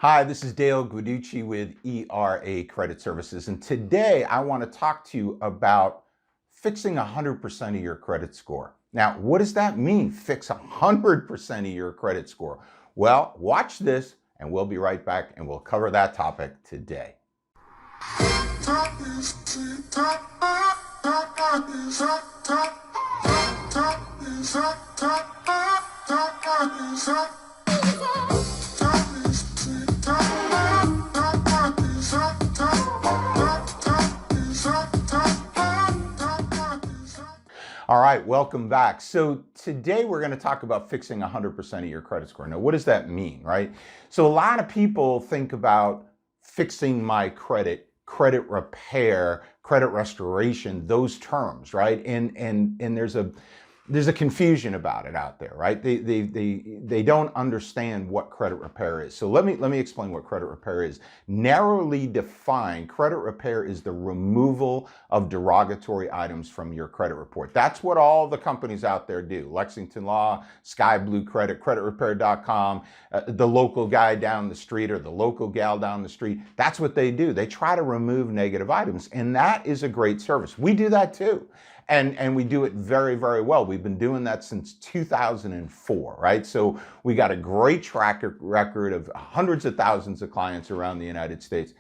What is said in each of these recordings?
Hi, this is Dale Guiducci with ERA Credit Services, and today I want to talk to you about fixing 100% of your credit score. Now, what does that mean, fix 100% of your credit score? Well, watch this, and we'll be right back, and we'll cover that topic today. All right, welcome back. So today we're going to talk about fixing 100% of your credit score. Now, what does that mean, right? So a lot of people think about fixing my credit repair, credit restoration, those terms, right? And there's a confusion about it out there, right? They don't understand what credit repair is. So let me explain what credit repair is. Narrowly defined, credit repair is the removal of derogatory items from your credit report. That's what all the companies out there do. Lexington Law, Sky Blue Credit, creditrepair.com, the local guy down the street or the local gal down the street. That's what they do. They try to remove negative items, and that is a great service. We do that too. And we do it very, very well. We've been doing that since 2004, right? So we got a great track record of hundreds of thousands of clients around the United States.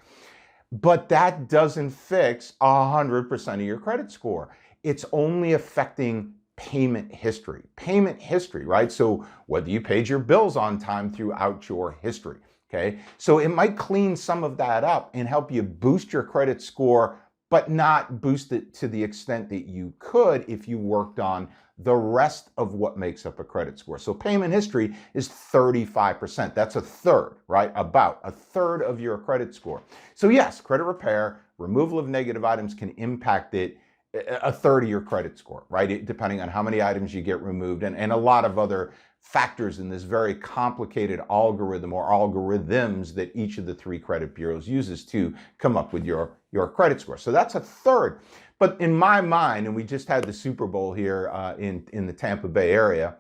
But that doesn't fix 100% of your credit score. It's only affecting payment history. Payment history, right? So whether you paid your bills on time throughout your history, okay? So it might clean some of that up and help you boost your credit score, but not boost it to the extent that you could if you worked on the rest of what makes up a credit score. So payment history is 35%. That's a third, right? About a third of your credit score. So yes, credit repair, removal of negative items can impact it a third of your credit score, right? Depending on how many items you get removed and a lot of other factors in this very complicated algorithm or algorithms that each of the three credit bureaus uses to come up with your credit score. So that's a third. But in my mind, and we just had the Super Bowl here in the Tampa Bay area,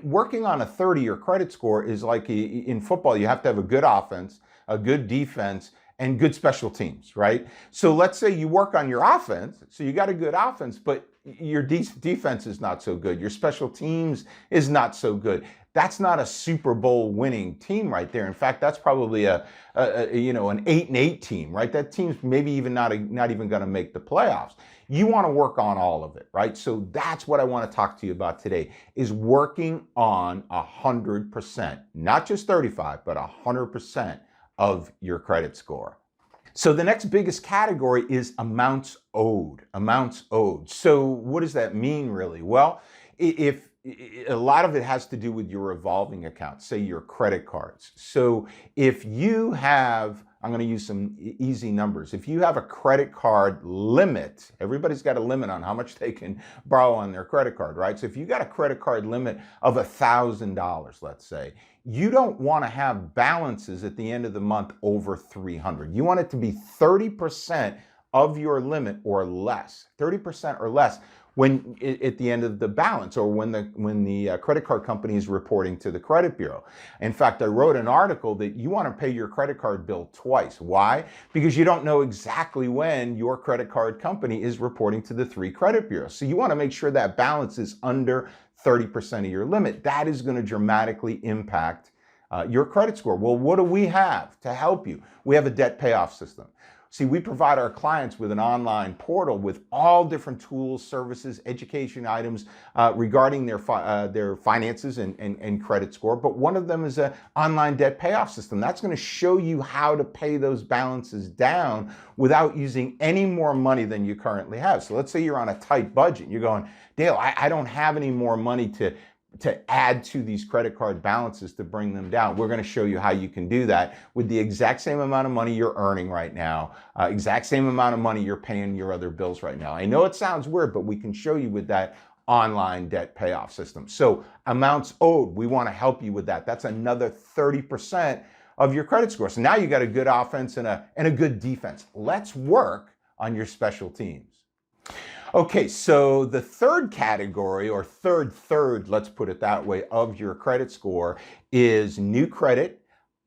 working on a third of your credit score is like in football, you have to have a good offense, a good defense, and good special teams, right? So let's say you work on your offense, so you got a good offense, but your defense is not so good. Your special teams is not so good. That's not a Super Bowl winning team right there. In fact, that's probably an 8-8 team, right? That team's maybe even not even going to make the playoffs. You want to work on all of it, right? So that's what I want to talk to you about today, is working on 100%, not just 35, but 100% of your credit score. So the next biggest category is amounts owed. Amounts owed. So what does that mean really? Well, if a lot of it has to do with your revolving accounts, say your credit cards. So if you have, I'm going to use some easy numbers. If you have a credit card limit, everybody's got a limit on how much they can borrow on their credit card, right? So if you got a credit card limit of $1,000, let's say, you don't want to have balances at the end of the month over $300. You want it to be 30% of your limit or less, 30% or less when at the end of the balance or when the credit card company is reporting to the credit bureau. In fact, I wrote an article that you want to pay your credit card bill twice. Why? Because you don't know exactly when your credit card company is reporting to the three credit bureaus. So you want to make sure that balance is under 30% of your limit. That is going to dramatically impact your credit score. Well, what do we have to help you? We have a debt payoff system. See, we provide our clients with an online portal with all different tools, services, education items regarding their finances and credit score. But one of them is an online debt payoff system. That's going to show you how to pay those balances down without using any more money than you currently have. So let's say you're on a tight budget. You're going, Dale, I don't have any more money to add to these credit card balances to bring them down. We're going to show you how you can do that with the exact same amount of money you're earning right now, exact same amount of money you're paying your other bills right now. I know it sounds weird, but we can show you with that online debt payoff system. So amounts owed, we want to help you with that. That's another 30% of your credit score. So now you got a good offense and a good defense. Let's work on your special teams. Okay, so the third category, or third, let's put it that way, of your credit score is new credit,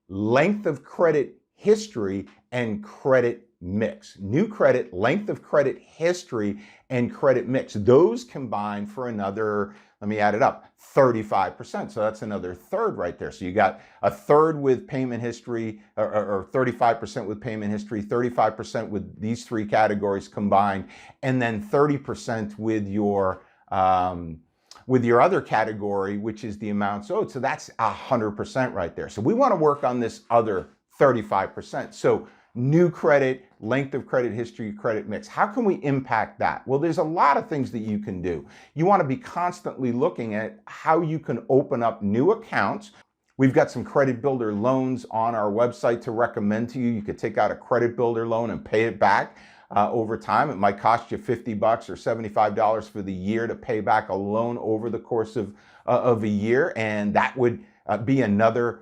length of credit history, and credit mix. New credit, length of credit history, and credit mix. Those combine for another, let me add it up, 35%. So that's another third right there. So you got a third with payment history, or 35% with payment history, 35% with these three categories combined, and then 30% with your other category, which is the amounts owed. So that's 100% right there. So we want to work on this other 35%. So new credit, length of credit history, credit mix. How can we impact that? Well, there's a lot of things that you can do. You want to be constantly looking at how you can open up new accounts. We've got some credit builder loans on our website to recommend to you. You could take out a credit builder loan and pay it back over time. It might cost you $50 or $75 for the year to pay back a loan over the course of a year. And that would be another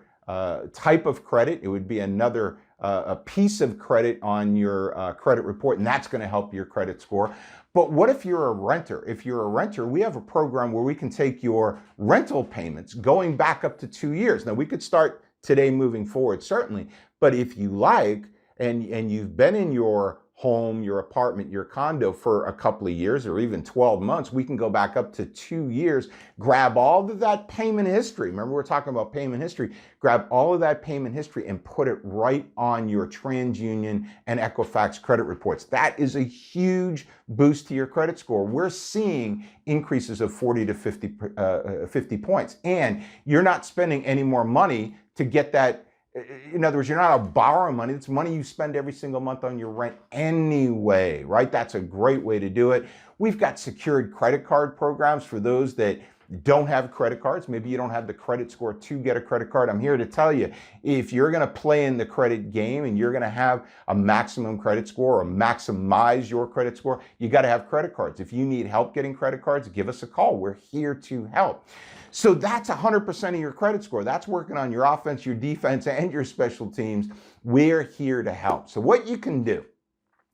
type of credit. It would be another a piece of credit on your credit report, and that's going to help your credit score. But what if you're a renter? If you're a renter, we have a program where we can take your rental payments going back up to 2 years. Now, we could start today moving forward, certainly, but if you like, and you've been in your home, your apartment, your condo for a couple of years or even 12 months, we can go back up to 2 years, grab all of that payment history. Remember, we're talking about payment history. Grab all of that payment history and put it right on your TransUnion and Equifax credit reports. That is a huge boost to your credit score. We're seeing increases of 40 to 50 points, and you're not spending any more money to get that. In other words, you're not borrowing money. It's money you spend every single month on your rent anyway, right? That's a great way to do it. We've got secured credit card programs for those that don't have credit cards. Maybe you don't have the credit score to get a credit card. I'm here to tell you, if you're going to play in the credit game and you're going to have a maximum credit score or maximize your credit score, you got to have credit cards. If you need help getting credit cards, give us a call. We're here to help. So that's 100% of your credit score. That's working on your offense, your defense, and your special teams. We're here to help. So what you can do,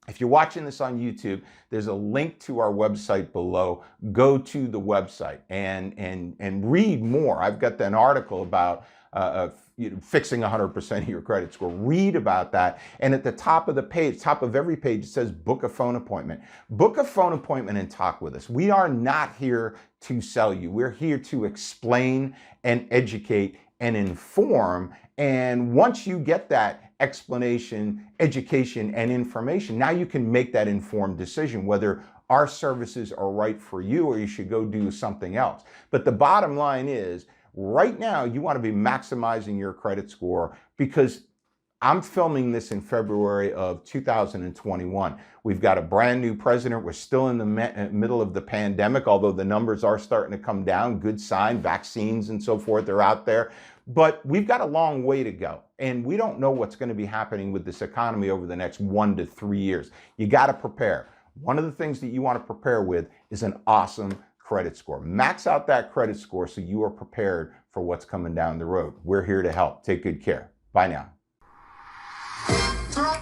if you're watching this on YouTube, there's a link to our website below. Go to the website and read more. I've got an article about fixing 100% of your credit score. Read about that. And at the top of the page, top of every page, it says book a phone appointment. Book a phone appointment and talk with us. We are not here to sell you. We're here to explain and educate and inform. And once you get that explanation, education, and information, now you can make that informed decision whether our services are right for you or you should go do something else. But the bottom line is, right now, you want to be maximizing your credit score, because I'm filming this in February of 2021. We've got a brand new president. We're still in the middle of the pandemic, although the numbers are starting to come down. Good sign. Vaccines and so forth are out there. But we've got a long way to go. And we don't know what's going to be happening with this economy over the next 1 to 3 years. You got to prepare. One of the things that you want to prepare with is an awesome credit score. Max out that credit score so you are prepared for what's coming down the road. We're here to help. Take good care. Bye now. Top